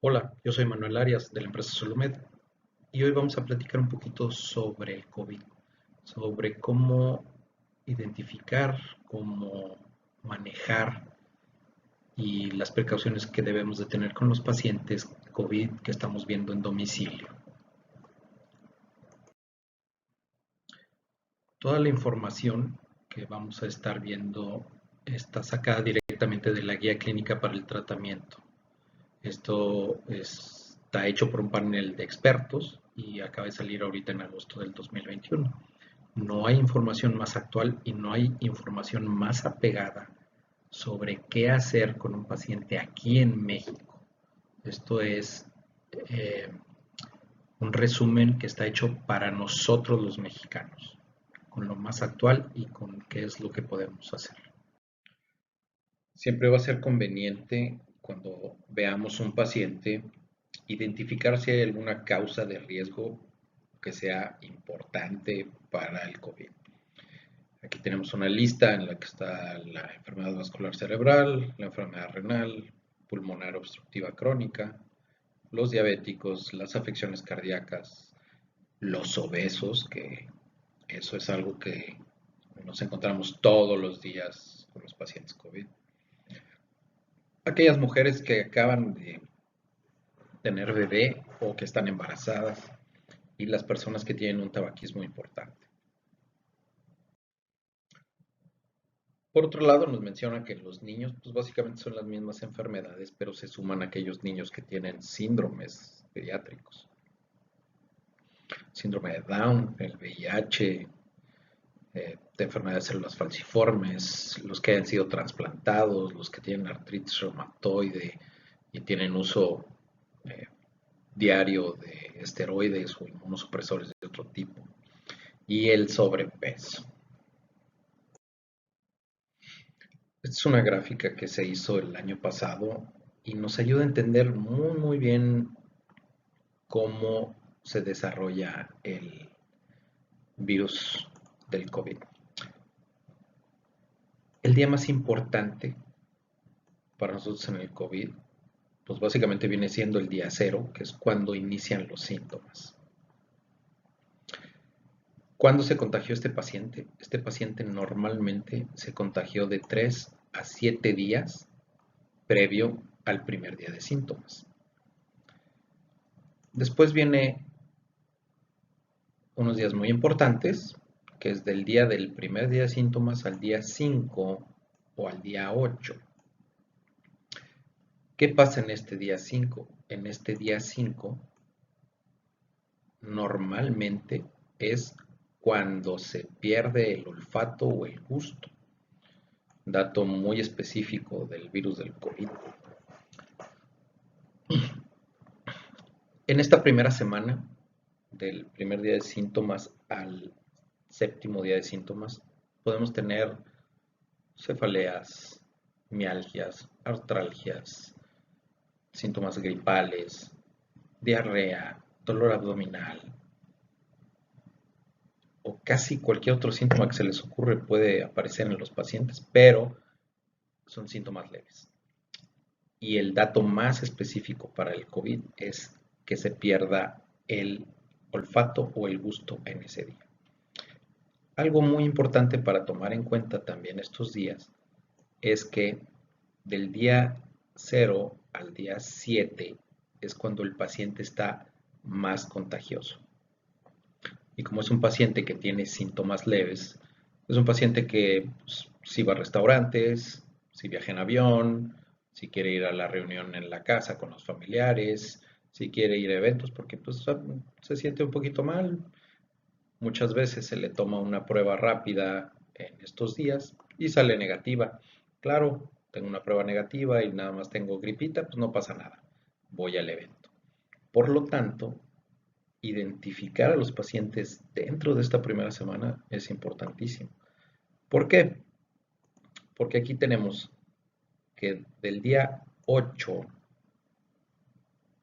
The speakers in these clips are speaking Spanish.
Hola, yo soy Manuel Arias de la empresa Solumed y hoy vamos a platicar un poquito sobre el COVID, sobre cómo identificar, cómo manejar y las precauciones que debemos de tener con los pacientes COVID que estamos viendo en domicilio. Toda la información que vamos a estar viendo está sacada directamente de la guía clínica para el tratamiento. Esto está hecho por un panel de expertos y acaba de salir ahorita en agosto del 2021. No hay información más actual y no hay información más apegada sobre qué hacer con un paciente aquí en México. Esto es eh, un resumen que está hecho para nosotros los mexicanos, con lo más actual y con qué es lo que podemos hacer. Siempre va a ser conveniente cuando veamos un paciente identificar si hay alguna causa de riesgo que sea importante para el COVID. Aquí tenemos una lista en la que está la enfermedad vascular cerebral, la enfermedad renal, pulmonar obstructiva crónica, los diabéticos, las afecciones cardíacas, los obesos, que eso es algo que nos encontramos todos los días con los pacientes COVID. Aquellas mujeres que acaban de tener bebé o que están embarazadas y las personas que tienen un tabaquismo importante. Por otro lado, nos menciona que los niños, pues básicamente son las mismas enfermedades, pero se suman aquellos niños que tienen síndromes pediátricos. Síndrome de Down, el VIH, de enfermedad de células falciformes, los que hayan sido trasplantados, los que tienen artritis reumatoide y tienen uso eh, diario de esteroides o inmunosupresores de otro tipo, y el sobrepeso. Esta es una gráfica que se hizo el año pasado y nos ayuda a entender muy bien cómo se desarrolla el virus del COVID. El día más importante para nosotros en el COVID, pues básicamente viene siendo el día cero, que es cuando inician los síntomas. ¿Cuándo se contagió este paciente? Este paciente normalmente se contagió de 3 a 7 días previo al primer día de síntomas. Después viene unos días muy importantes, que es del día del primer día de síntomas al día 5 o al día 8. ¿Qué pasa en este día 5? En este día 5 normalmente es cuando se pierde el olfato o el gusto. Dato muy específico del virus del COVID. En esta primera semana, del primer día de síntomas al séptimo día de síntomas, podemos tener cefaleas, mialgias, artralgias, síntomas gripales, diarrea, dolor abdominal o casi cualquier otro síntoma que se les ocurre puede aparecer en los pacientes, pero son síntomas leves. Y el dato más específico para el COVID es que se pierda el olfato o el gusto en ese día. Algo muy importante para tomar en cuenta también estos días es que del día 0 al día 7 es cuando el paciente está más contagioso. Y como es un paciente que tiene síntomas leves, es un paciente que pues, si va a restaurantes, si viaja en avión, si quiere ir a la reunión en la casa con los familiares, si quiere ir a eventos porque pues, se siente un poquito mal. Muchas veces se le toma una prueba rápida en estos días y sale negativa. Claro, tengo una prueba negativa y nada más tengo gripita, pues no pasa nada. Voy al evento. Por lo tanto, identificar a los pacientes dentro de esta primera semana es importantísimo. ¿Por qué? Porque aquí tenemos que del día 8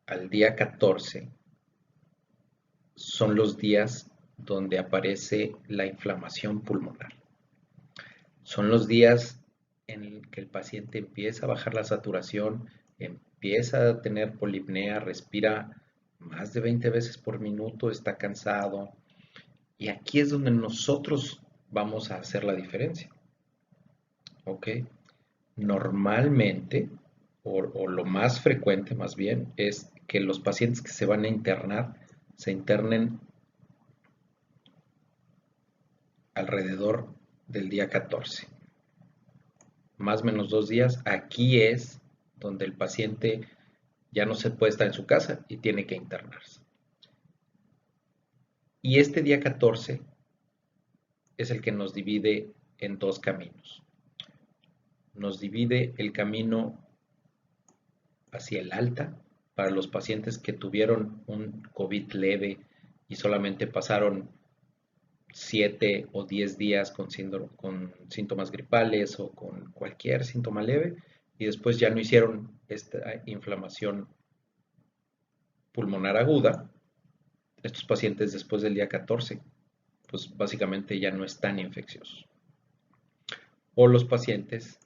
al día 14 son los días donde aparece la inflamación pulmonar. Son los días en el que el paciente empieza a bajar la saturación, empieza a tener polipnea, respira más de 20 veces por minuto, está cansado. Y aquí es donde nosotros vamos a hacer la diferencia. ¿Ok? Normalmente, o lo más frecuente más bien, es que los pacientes que se van a internar se internen alrededor del día 14. Más o menos 2 días. Aquí es donde el paciente ya no se puede estar en su casa y tiene que internarse. Y este día 14 es el que nos divide en dos caminos. Nos divide el camino hacia el alta para los pacientes que tuvieron un COVID leve y solamente pasaron 7 o 10 días con síntomas gripales o con cualquier síntoma leve y después ya no hicieron esta inflamación pulmonar aguda. Estos pacientes después del día 14 pues básicamente ya no están infecciosos. O los pacientes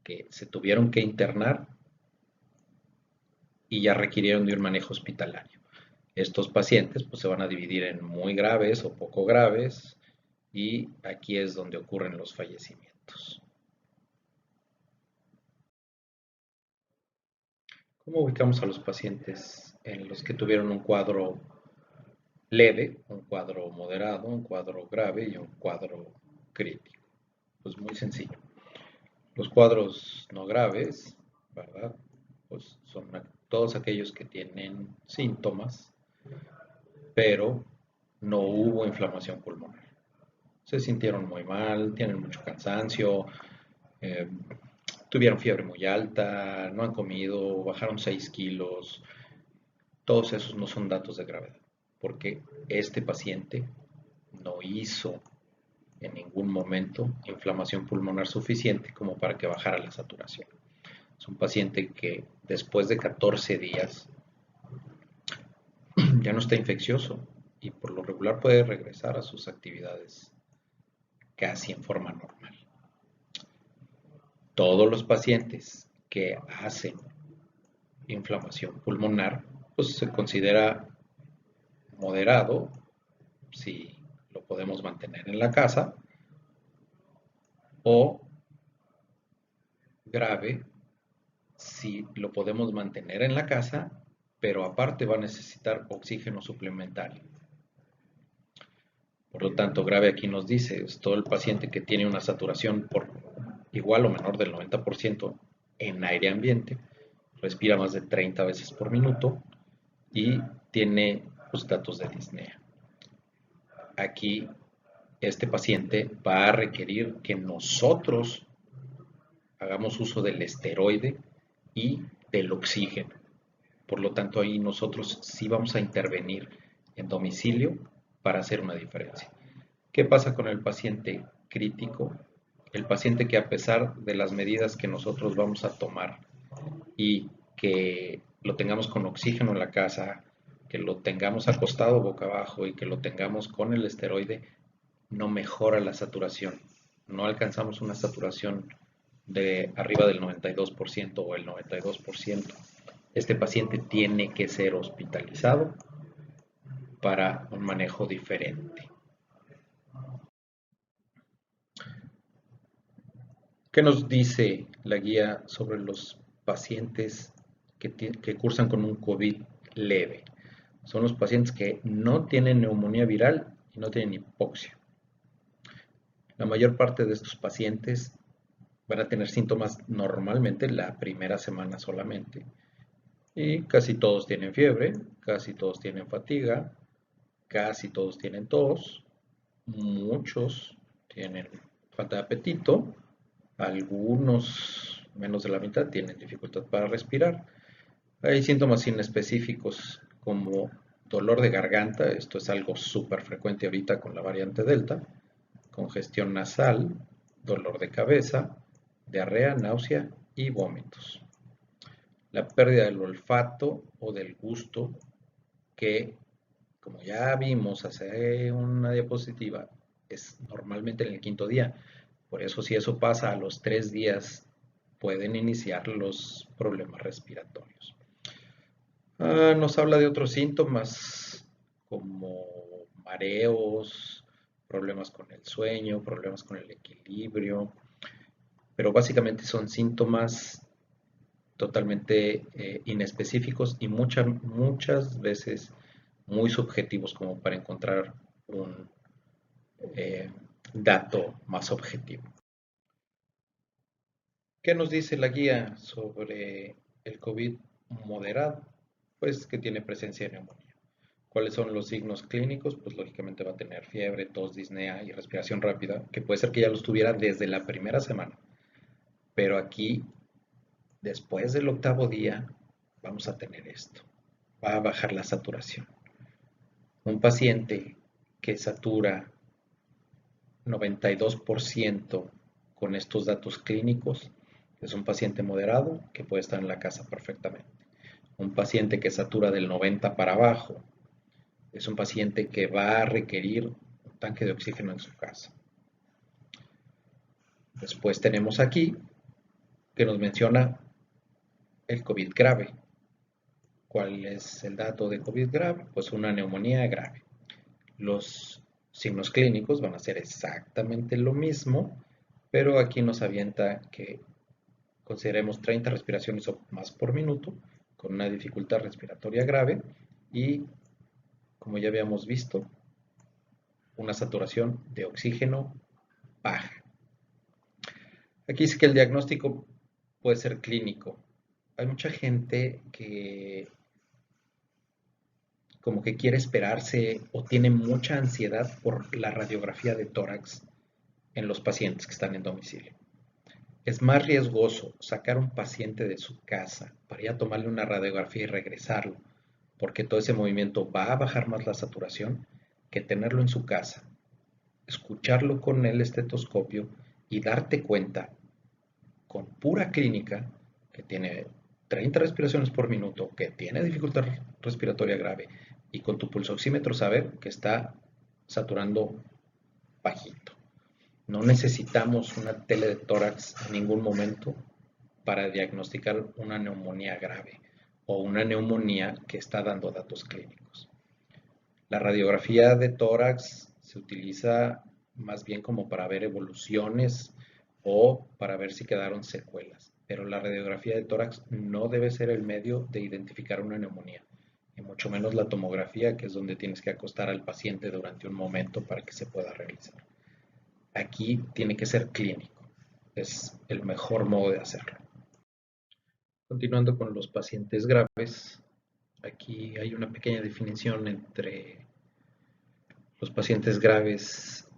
que se tuvieron que internar y ya requirieron de un manejo hospitalario. Estos pacientes pues, se van a dividir en muy graves o poco graves y aquí es donde ocurren los fallecimientos. ¿Cómo ubicamos a los pacientes en los que tuvieron un cuadro leve, un cuadro moderado, un cuadro grave y un cuadro crítico? Pues muy sencillo. Los cuadros no graves, ¿verdad? Pues son todos aquellos que tienen síntomas, pero no hubo inflamación pulmonar. Se sintieron muy mal, tienen mucho cansancio, eh, tuvieron fiebre muy alta, no han comido, bajaron 6 kilos. Todos esos no son datos de gravedad, porque este paciente no hizo en ningún momento inflamación pulmonar suficiente como para que bajara la saturación. Es un paciente que después de 14 días ya no está infeccioso y por lo regular puede regresar a sus actividades casi en forma normal. Todos los pacientes que hacen inflamación pulmonar, pues se considera moderado si lo podemos mantener en la casa o grave si lo podemos mantener en la casa, pero aparte va a necesitar oxígeno suplementario. Por lo tanto, grave aquí nos dice, es todo el paciente que tiene una saturación por igual o menor del 90% en aire ambiente, respira más de 30 veces por minuto y tiene pues, datos de disnea. Aquí este paciente va a requerir que nosotros hagamos uso del esteroide y del oxígeno. Por lo tanto, ahí nosotros sí vamos a intervenir en domicilio para hacer una diferencia. ¿Qué pasa con el paciente crítico? El paciente que a pesar de las medidas que nosotros vamos a tomar y que lo tengamos con oxígeno en la casa, que lo tengamos acostado boca abajo y que lo tengamos con el esteroide, no mejora la saturación. No alcanzamos una saturación de arriba del 92% o el 92%. Este paciente tiene que ser hospitalizado para un manejo diferente. ¿Qué nos dice la guía sobre los pacientes que cursan con un COVID leve? Son los pacientes que no tienen neumonía viral y no tienen hipoxia. La mayor parte de estos pacientes van a tener síntomas normalmente la primera semana solamente. Y casi todos tienen fiebre, casi todos tienen fatiga, casi todos tienen tos, muchos tienen falta de apetito, algunos, menos de la mitad, tienen dificultad para respirar. Hay síntomas inespecíficos como dolor de garganta, esto es algo súper frecuente ahorita con la variante Delta, congestión nasal, dolor de cabeza, diarrea, náusea y vómitos. La pérdida del olfato o del gusto que, como ya vimos hace una diapositiva, es normalmente en el quinto día. Por eso si eso pasa a los 3 días pueden iniciar los problemas respiratorios. Nos habla de otros síntomas como mareos, problemas con el sueño, problemas con el equilibrio, pero básicamente son síntomas totalmente inespecíficos y muchas veces muy subjetivos como para encontrar un eh, dato más objetivo. ¿Qué nos dice la guía sobre el COVID moderado? Pues que tiene presencia de neumonía. ¿Cuáles son los signos clínicos? Pues lógicamente va a tener fiebre, tos, disnea y respiración rápida, que puede ser que ya los tuviera desde la primera semana. Pero aquí, después del octavo día, vamos a tener esto. Va a bajar la saturación. Un paciente que satura 92% con estos datos clínicos es un paciente moderado que puede estar en la casa perfectamente. Un paciente que satura del 90 para abajo es un paciente que va a requerir un tanque de oxígeno en su casa. Después tenemos aquí que nos menciona el COVID grave. ¿Cuál es el dato de COVID grave? Pues una neumonía grave. Los signos clínicos van a ser exactamente lo mismo, pero aquí nos avienta que consideremos 30 respiraciones o más por minuto con una dificultad respiratoria grave y, como ya habíamos visto, una saturación de oxígeno baja. Aquí dice que el diagnóstico puede ser clínico. Hay mucha gente que como que quiere esperarse o tiene mucha ansiedad por la radiografía de tórax en los pacientes que están en domicilio. Es más riesgoso sacar un paciente de su casa para ir a tomarle una radiografía y regresarlo, porque todo ese movimiento va a bajar más la saturación, que tenerlo en su casa, escucharlo con el estetoscopio y darte cuenta con pura clínica que tiene 30 respiraciones por minuto, que tiene dificultad respiratoria grave y con tu pulsoxímetro saber que está saturando bajito. No necesitamos una tele de tórax en ningún momento para diagnosticar una neumonía grave o una neumonía que está dando datos clínicos. La radiografía de tórax se utiliza más bien como para ver evoluciones o para ver si quedaron secuelas, pero la radiografía de tórax no debe ser el medio de identificar una neumonía, y mucho menos la tomografía, que es donde tienes que acostar al paciente durante un momento para que se pueda realizar. Aquí tiene que ser clínico, es el mejor modo de hacerlo. Continuando con los pacientes graves, aquí hay una pequeña definición entre los pacientes graves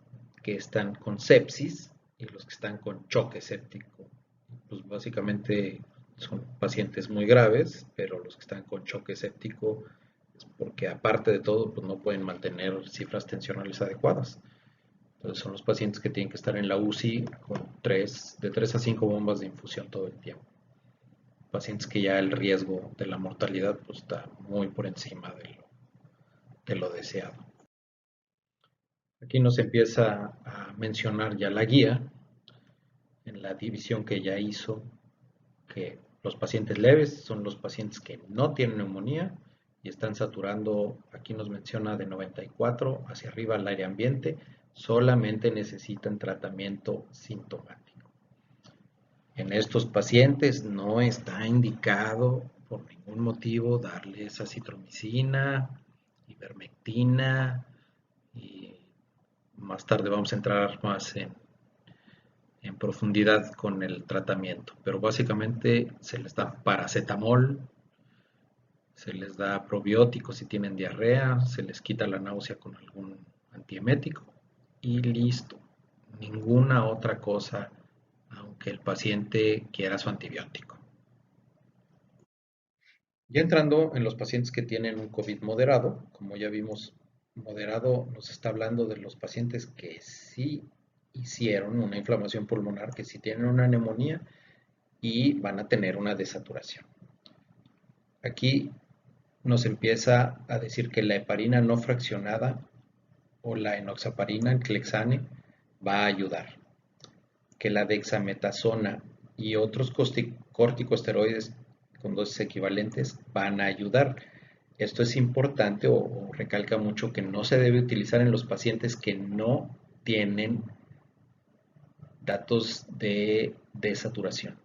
que están con sepsis y los que están con choque séptico. Pues básicamente son pacientes muy graves, pero los que están con choque séptico es porque aparte de todo pues no pueden mantener cifras tensionales adecuadas. Entonces son los pacientes que tienen que estar en la UCI con de 3 a 5 bombas de infusión todo el tiempo. Pacientes que ya el riesgo de la mortalidad pues, está muy por encima de lo deseado. Aquí nos empieza a mencionar ya la guía en la división que ya hizo, que los pacientes leves son los pacientes que no tienen neumonía y están saturando, aquí nos menciona de 94 hacia arriba al aire ambiente, solamente necesitan tratamiento sintomático. En estos pacientes no está indicado por ningún motivo darles acitromicina, ivermectina y más tarde vamos a entrar más en profundidad con el tratamiento, pero básicamente se les da paracetamol, se les da probióticos si tienen diarrea, se les quita la náusea con algún antiemético y listo. Ninguna otra cosa, aunque el paciente quiera su antibiótico. Ya entrando en los pacientes que tienen un COVID moderado, como ya vimos, moderado nos está hablando de los pacientes que sí hicieron una inflamación pulmonar, que sí tienen una neumonía y van a tener una desaturación. Aquí nos empieza a decir que la heparina no fraccionada o la enoxaparina, el clexane, va a ayudar. Que la dexametasona y otros corticosteroides con dosis equivalentes van a ayudar. Esto es importante o recalca mucho que no se debe utilizar en los pacientes que no tienen datos de desaturación,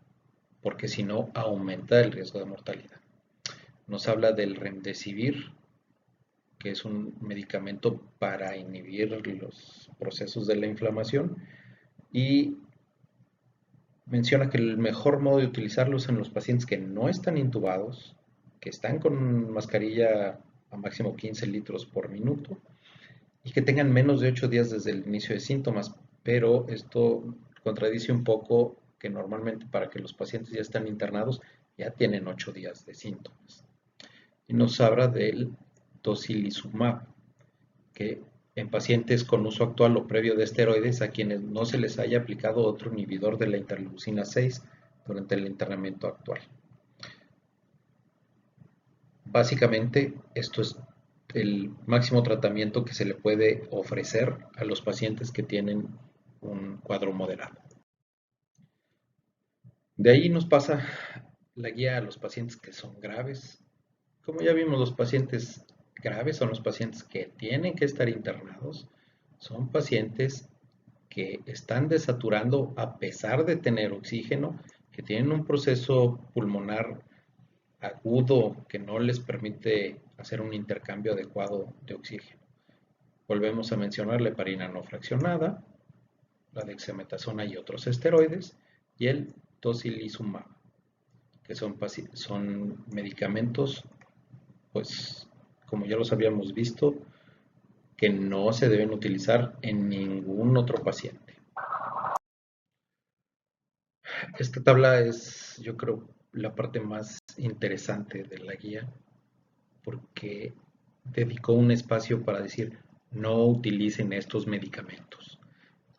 porque si no aumenta el riesgo de mortalidad. Nos habla del remdesivir, que es un medicamento para inhibir los procesos de la inflamación, y menciona que el mejor modo de utilizarlo es en los pacientes que no están intubados, que están con mascarilla a máximo 15 litros por minuto y que tengan menos de 8 días desde el inicio de síntomas, pero esto contradice un poco que normalmente para que los pacientes ya están internados ya tienen 8 días de síntomas. Y nos habla del tocilizumab, que en pacientes con uso actual o previo de esteroides a quienes no se les haya aplicado otro inhibidor de la interleucina 6 durante el internamiento actual. Básicamente, esto es el máximo tratamiento que se le puede ofrecer a los pacientes que tienen un cuadro moderado. De ahí nos pasa la guía a los pacientes que son graves. Como ya vimos, los pacientes graves son los pacientes que tienen que estar internados. Son pacientes que están desaturando a pesar de tener oxígeno, que tienen un proceso pulmonar agudo que no les permite hacer un intercambio adecuado de oxígeno. Volvemos a mencionar la heparina no fraccionada, la dexametasona y otros esteroides, y el tocilizumab, que son medicamentos, pues como ya los habíamos visto, que no se deben utilizar en ningún otro paciente. Esta tabla es, yo creo, la parte más interesante de la guía, porque dedicó un espacio para decir no utilicen estos medicamentos.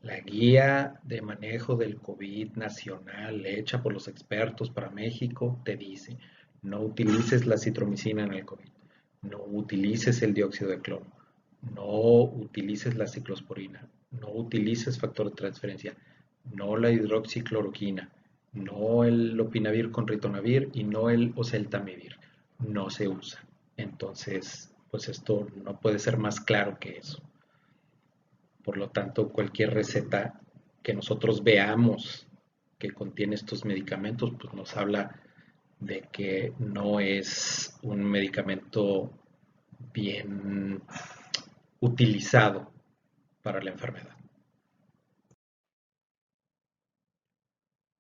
La guía de manejo del COVID nacional hecha por los expertos para México te dice no utilices la citromicina en el COVID, no utilices el dióxido de cloro, no utilices la ciclosporina, no utilices factor de transferencia, no la hidroxicloroquina, no el lopinavir con ritonavir y no el oseltamivir. No se usa. Entonces, pues esto no puede ser más claro que eso. Por lo tanto, cualquier receta que nosotros veamos que contiene estos medicamentos, pues nos habla de que no es un medicamento bien utilizado para la enfermedad.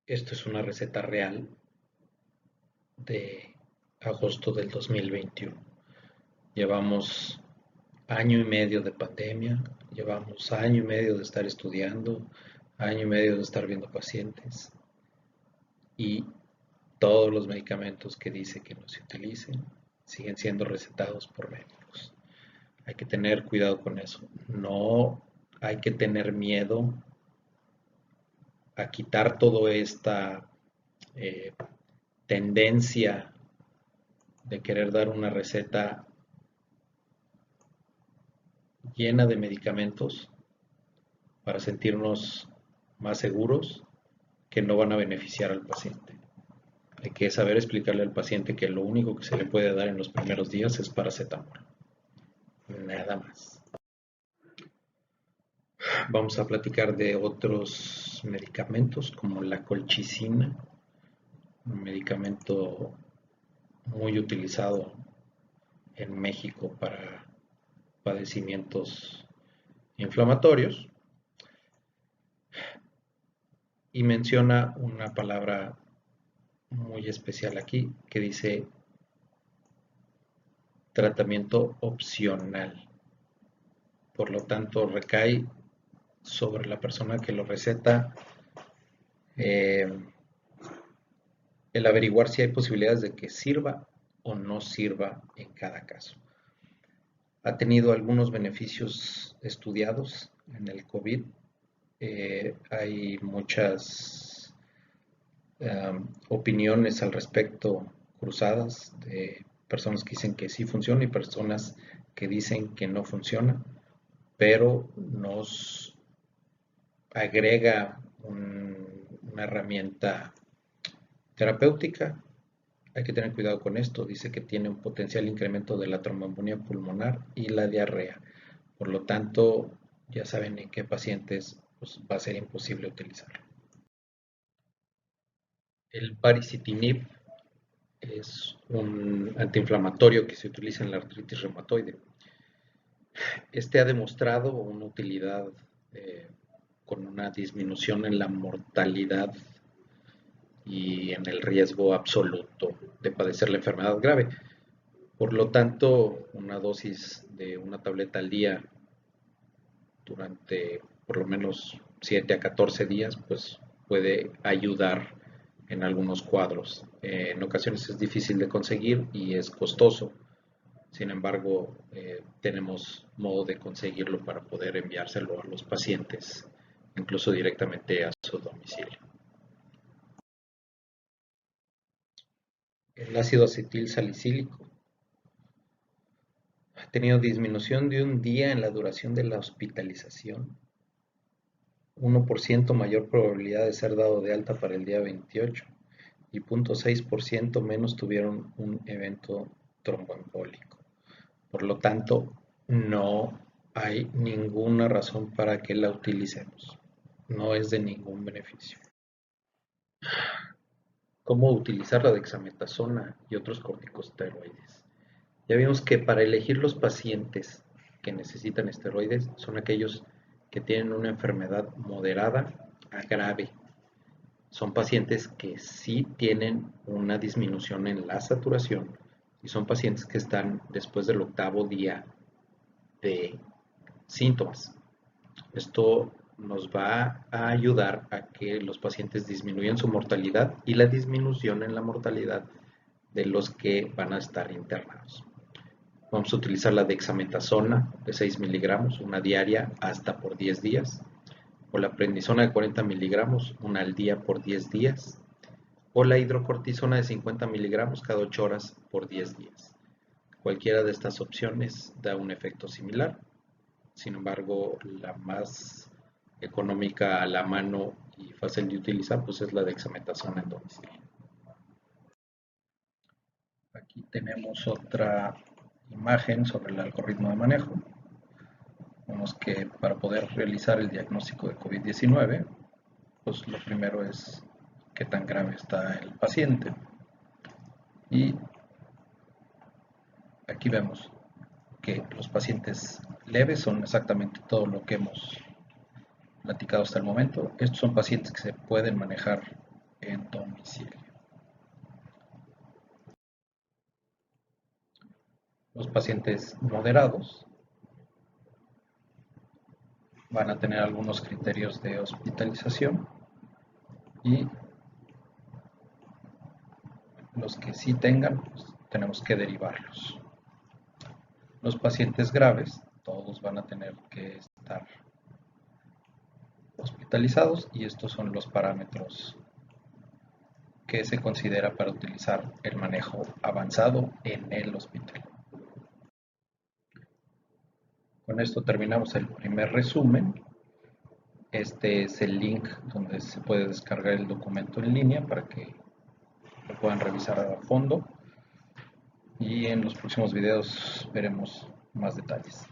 Esto es una receta real de agosto del 2021. Llevamos año y medio de pandemia, llevamos año y medio de estar estudiando, año y medio de estar viendo pacientes y todos los medicamentos que dice que no se utilicen siguen siendo recetados por médicos. Hay que tener cuidado con eso. No hay que tener miedo a quitar toda esta eh, tendencia de querer dar una receta llena de medicamentos para sentirnos más seguros que no van a beneficiar al paciente. Hay que saber explicarle al paciente que lo único que se le puede dar en los primeros días es paracetamol. Nada más. Vamos a platicar de otros medicamentos como la colchicina, un medicamento muy utilizado en México para padecimientos inflamatorios, y menciona una palabra muy especial aquí que dice tratamiento opcional. Por lo tanto, recae sobre la persona que lo receta eh, el averiguar si hay posibilidades de que sirva o no sirva en cada caso. Ha tenido algunos beneficios estudiados en el COVID. Hay muchas opiniones al respecto cruzadas de personas que dicen que sí funciona y personas que dicen que no funciona, pero nos agrega una herramienta Terapéutica, hay que tener cuidado con esto. Dice que tiene un potencial incremento de la tromboembolia pulmonar y la diarrea. Por lo tanto, ya saben en qué pacientes pues, va a ser imposible utilizarlo. El baricitinib es un antiinflamatorio que se utiliza en la artritis reumatoide. Este ha demostrado una utilidad con una disminución en la mortalidad y en el riesgo absoluto de padecer la enfermedad grave. Por lo tanto, una dosis de una tableta al día durante por lo menos 7 a 14 días, pues puede ayudar en algunos cuadros. En ocasiones es difícil de conseguir y es costoso. Sin embargo, tenemos modo de conseguirlo para poder enviárselo a los pacientes, incluso directamente a su domicilio. El ácido acetil salicílico ha tenido disminución de un día en la duración de la hospitalización, 1% mayor probabilidad de ser dado de alta para el día 28 y 0.6% menos tuvieron un evento tromboembólico. Por lo tanto, no hay ninguna razón para que la utilicemos. No es de ningún beneficio. ¿Cómo utilizar la dexametasona y otros corticosteroides? Ya vimos que para elegir los pacientes que necesitan esteroides son aquellos que tienen una enfermedad moderada a grave. Son pacientes que sí tienen una disminución en la saturación y son pacientes que están después del 8º día de síntomas. Esto nos va a ayudar a que los pacientes disminuyan su mortalidad y la disminución en la mortalidad de los que van a estar internados. Vamos a utilizar la dexametasona de 6 miligramos, una diaria hasta por 10 días, o la prednisona de 40 miligramos, una al día por 10 días, o la hidrocortisona de 50 miligramos cada 8 horas por 10 días. Cualquiera de estas opciones da un efecto similar. Sin embargo, la más económica a la mano y fácil de utilizar pues es la dexametasona en domicilio. Aquí tenemos otra imagen sobre el algoritmo de manejo. Vemos que para poder realizar el diagnóstico de COVID-19, pues lo primero es qué tan grave está el paciente. Y aquí vemos que los pacientes leves son exactamente todo lo que hemos platicado hasta el momento. Estos son pacientes que se pueden manejar en domicilio. Los pacientes moderados van a tener algunos criterios de hospitalización y los que sí tengan, pues, tenemos que derivarlos. Los pacientes graves, todos van a tener que estar hospitalizados y estos son los parámetros que se considera para utilizar el manejo avanzado en el hospital. Con esto terminamos el primer resumen. Este es el link donde se puede descargar el documento en línea para que lo puedan revisar a fondo. Y en los próximos videos veremos más detalles.